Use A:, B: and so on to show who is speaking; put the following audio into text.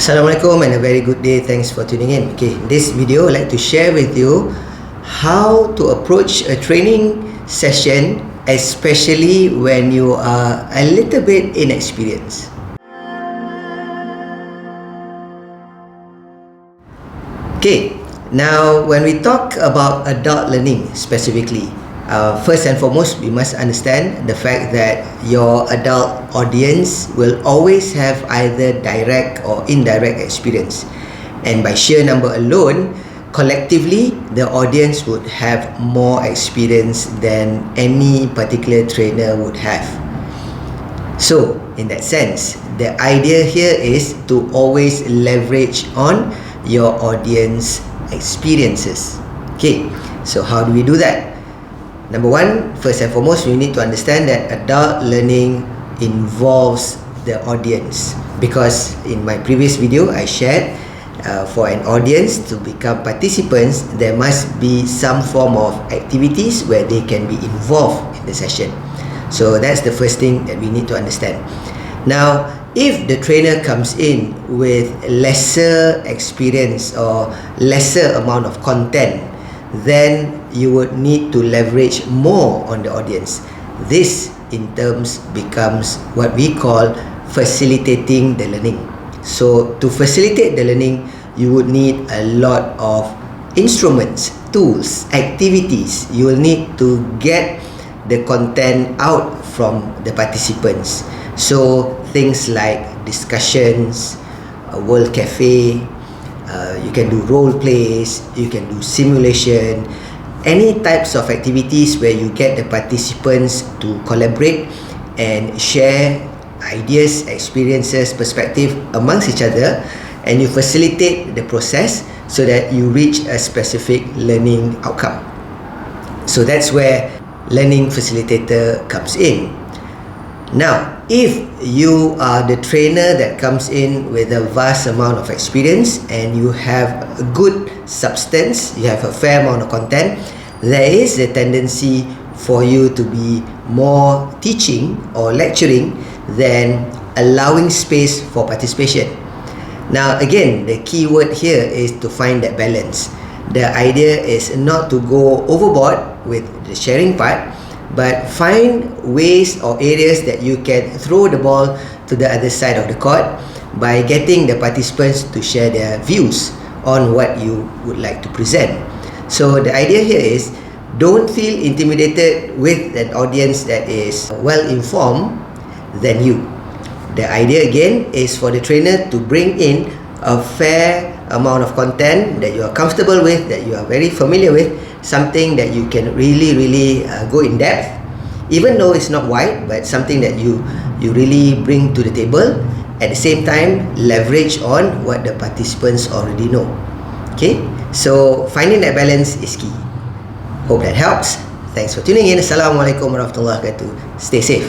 A: Assalamualaikum and a very good day. Thanks for tuning in. Okay, in this video I'd like to share with you how to approach a training session, especially when you are a little bit inexperienced. Okay, now when we talk about adult learning specifically, first and foremost, we must understand the fact that your adult audience will always have either direct or indirect experience. And by sheer number alone, collectively, the audience would have more experience than any particular trainer would have. So, in that sense, the idea here is to always leverage on your audience experiences. Okay, so how do we do that? Number one, first and foremost, you need to understand that adult learning involves the audience, because in my previous video I shared for an audience to become participants, there must be some form of activities where they can be involved in the session. So that's the first thing that we need to understand. Now, if the trainer comes in with lesser experience or lesser amount of content, then you would need to leverage more on the audience. This in terms becomes what we call facilitating the learning. So to facilitate the learning, you would need a lot of instruments, tools, activities. You will need to get the content out from the participants. So things like discussions, a world cafe, you can do role plays, you can do simulation, any types of activities where you get the participants to collaborate and share ideas, experiences, perspective amongst each other, and you facilitate the process so that you reach a specific learning outcome. So that's where learning facilitator comes in. Now, if you are the trainer that comes in with a vast amount of experience and you have a good substance, you have a fair amount of content, there is a tendency for you to be more teaching or lecturing than allowing space for participation. Now, again, the key word here is to find that balance. The idea is not to go overboard with the sharing part, but find ways or areas that you can throw the ball to the other side of the court by getting the participants to share their views on what you would like to present. So the idea here is, don't feel intimidated with an audience that is well informed than you. The idea again is for the trainer to bring in a fair amount of content that you are comfortable with, that you are very familiar with, something that you can really go in depth, even though it's not wide, but something that you really bring to the table. At the same time, leverage on what the participants already know. Okay, so finding that balance is key. Hope that helps. Thanks for tuning in. Assalamualaikum warahmatullahi wabarakatuh. Stay safe.